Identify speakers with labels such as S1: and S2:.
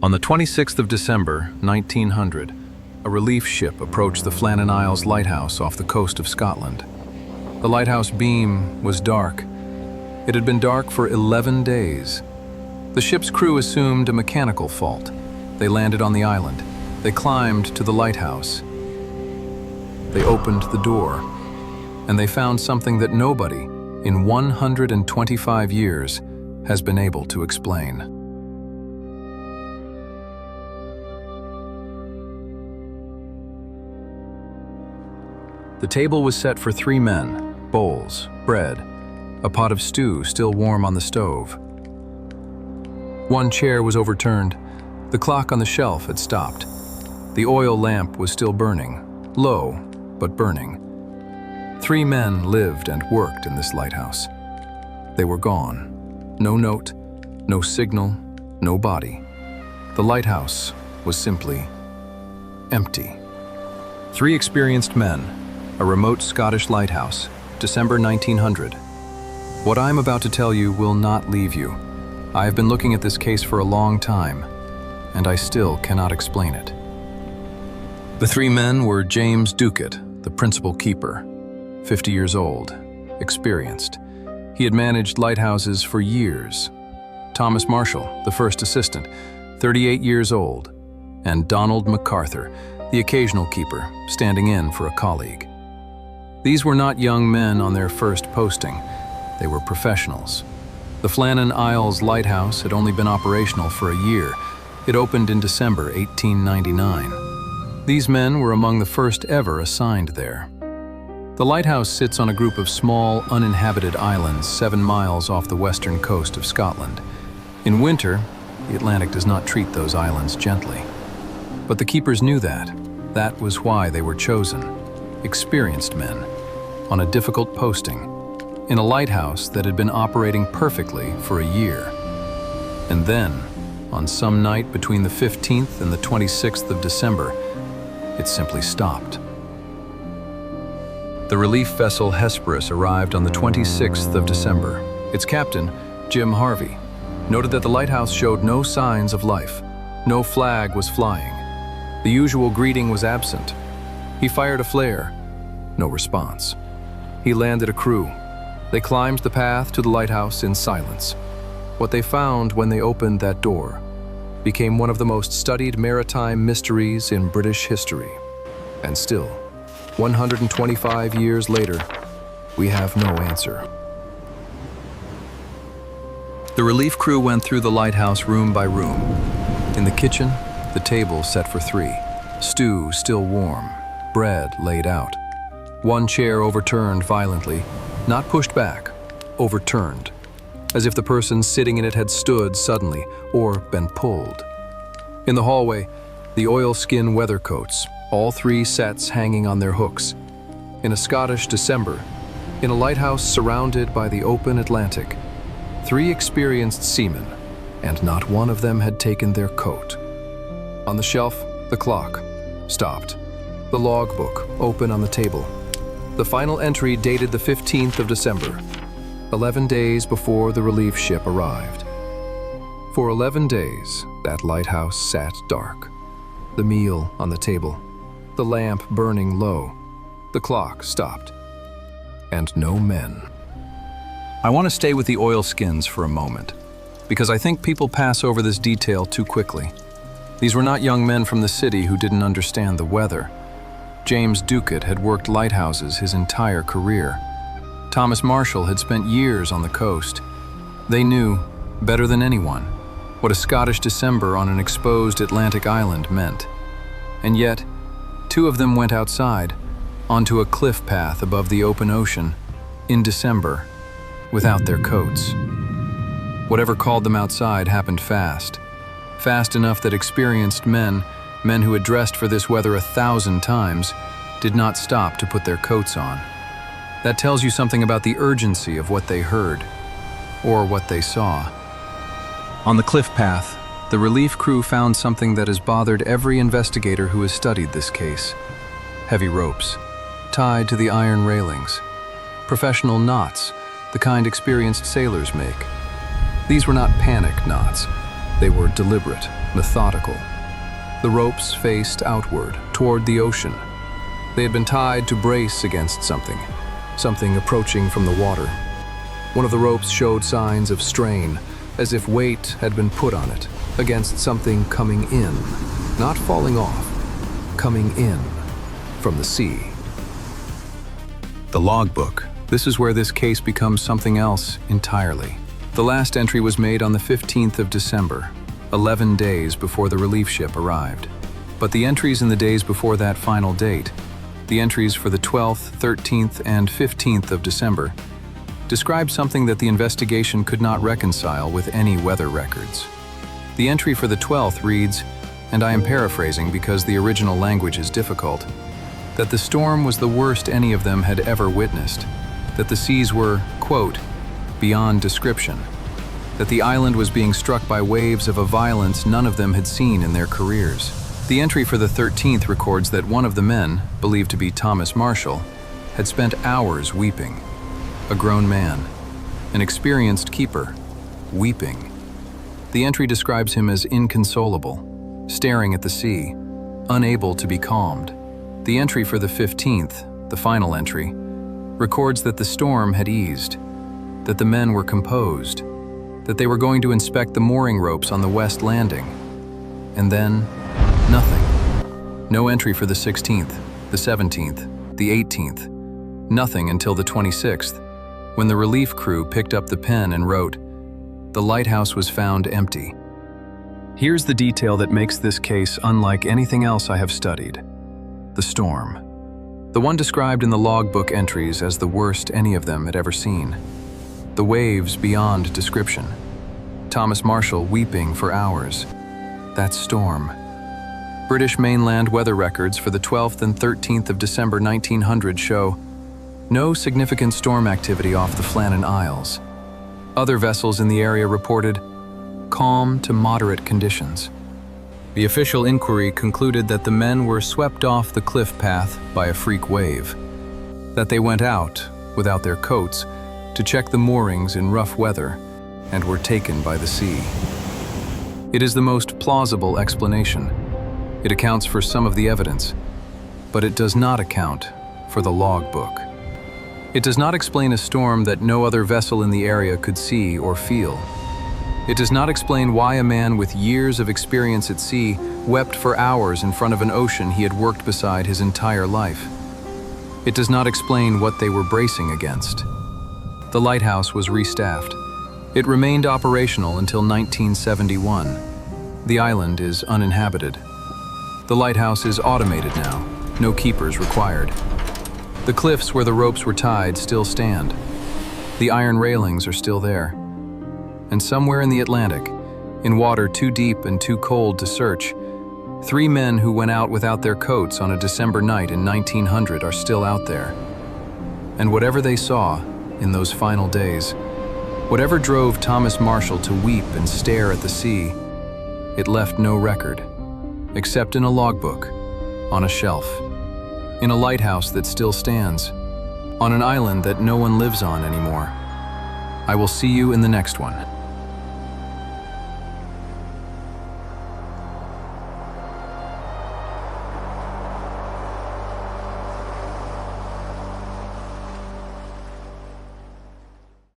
S1: On the 26th of December, 1900, a relief ship approached the Flannan Isles Lighthouse off the coast of Scotland. The lighthouse beam was dark. It had been dark for 11 days. The ship's crew assumed a mechanical fault. They landed on the island. They climbed to the lighthouse. They opened the door, and they found something that nobody, in 125 years, has been able to explain. The table was set for 3 men, bowls, bread, a pot of stew still warm on the stove. One chair was overturned. The clock on the shelf had stopped. The oil lamp was still burning, low, but burning. 3 men lived and worked in this lighthouse. They were gone. No note, no signal, no body. The lighthouse was simply empty. 3 experienced men, a remote Scottish lighthouse, December 1900. What I'm about to tell you will not leave you. I have been looking at this case for a long time, and I still cannot explain it. The 3 men were James Ducat, the principal keeper, 50 years old, experienced. He had managed lighthouses for years. Thomas Marshall, the first assistant, 38 years old, and Donald MacArthur, the occasional keeper, standing in for a colleague. These were not young men on their first posting. They were professionals. The Flannan Isles Lighthouse had only been operational for a year. It opened in December 1899. These men were among the first ever assigned there. The lighthouse sits on a group of small, uninhabited islands 7 miles off the western coast of Scotland. In winter, the Atlantic does not treat those islands gently. But the keepers knew that. That was why they were chosen. Experienced men, on a difficult posting, in a lighthouse that had been operating perfectly for a year. And then, on some night between the 15th and the 26th of December, it simply stopped. The relief vessel Hesperus arrived on the 26th of December. Its captain, Jim Harvey, noted that the lighthouse showed no signs of life. No flag was flying. The usual greeting was absent. He fired a flare. No response. He landed a crew. They climbed the path to the lighthouse in silence. What they found when they opened that door became one of the most studied maritime mysteries in British history. And still, 125 years later, we have no answer. The relief crew went through the lighthouse room by room. In the kitchen, the table set for 3, stew still warm, bread laid out. One chair overturned violently, not pushed back, overturned, as if the person sitting in it had stood suddenly or been pulled. In the hallway, the oilskin weather coats, all 3 sets hanging on their hooks. In a Scottish December, in a lighthouse surrounded by the open Atlantic, 3 experienced seamen, and not one of them had taken their coat. On the shelf, the clock stopped. The logbook open on the table. The final entry dated the 15th of December, 11 days before the relief ship arrived. For 11 days, that lighthouse sat dark. The meal on the table, the lamp burning low, the clock stopped, and no men. I want to stay with the oilskins for a moment, because I think people pass over this detail too quickly. These were not young men from the city who didn't understand the weather. James Ducat had worked lighthouses his entire career. Thomas Marshall had spent years on the coast. They knew, better than anyone, what a Scottish December on an exposed Atlantic island meant. And yet, 2 of them went outside, onto a cliff path above the open ocean, in December, without their coats. Whatever called them outside happened fast. Fast enough that experienced men who had dressed for this weather 1,000 times, did not stop to put their coats on. That tells you something about the urgency of what they heard, or what they saw. On the cliff path, the relief crew found something that has bothered every investigator who has studied this case. Heavy ropes, tied to the iron railings. Professional knots, the kind experienced sailors make. These were not panic knots. They were deliberate, methodical. The ropes faced outward, toward the ocean. They had been tied to brace against something approaching from the water. One of the ropes showed signs of strain, as if weight had been put on it, against something coming in, not falling off, coming in from the sea. The logbook. This is where this case becomes something else entirely. The last entry was made on the 15th of December, 11 days before the relief ship arrived. But the entries in the days before that final date, the entries for the 12th, 13th, and 15th of December, describe something that the investigation could not reconcile with any weather records. The entry for the 12th reads, and I am paraphrasing because the original language is difficult, that the storm was the worst any of them had ever witnessed, that the seas were, quote, beyond description, that the island was being struck by waves of a violence none of them had seen in their careers. The entry for the 13th records that one of the men, believed to be Thomas Marshall, had spent hours weeping. A grown man, an experienced keeper, weeping. The entry describes him as inconsolable, staring at the sea, unable to be calmed. The entry for the 15th, the final entry, records that the storm had eased, that the men were composed, that they were going to inspect the mooring ropes on the west landing. And then, nothing. No entry for the 16th, the 17th, the 18th. Nothing until the 26th, when the relief crew picked up the pen and wrote, "The lighthouse was found empty." Here's the detail that makes this case unlike anything else I have studied. The storm. The one described in the logbook entries as the worst any of them had ever seen. The waves beyond description. Thomas Marshall weeping for hours. That storm. British mainland weather records for the 12th and 13th of December 1900 show no significant storm activity off the Flannan Isles. Other vessels in the area reported calm to moderate conditions. The official inquiry concluded that the men were swept off the cliff path by a freak wave, that they went out, without their coats, to check the moorings in rough weather and were taken by the sea. It is the most plausible explanation. It accounts for some of the evidence, but it does not account for the logbook. It does not explain a storm that no other vessel in the area could see or feel. It does not explain why a man with years of experience at sea wept for hours in front of an ocean he had worked beside his entire life. It does not explain what they were bracing against. The lighthouse was restaffed. It remained operational until 1971. The island is uninhabited. The lighthouse is automated now, no keepers required. The cliffs where the ropes were tied still stand. The iron railings are still there. And somewhere in the Atlantic, in water too deep and too cold to search, 3 men who went out without their coats on a December night in 1900 are still out there. And whatever they saw in those final days, whatever drove Thomas Marshall to weep and stare at the sea, it left no record, except in a logbook, on a shelf, in a lighthouse that still stands, on an island that no one lives on anymore. I will see you in the next one.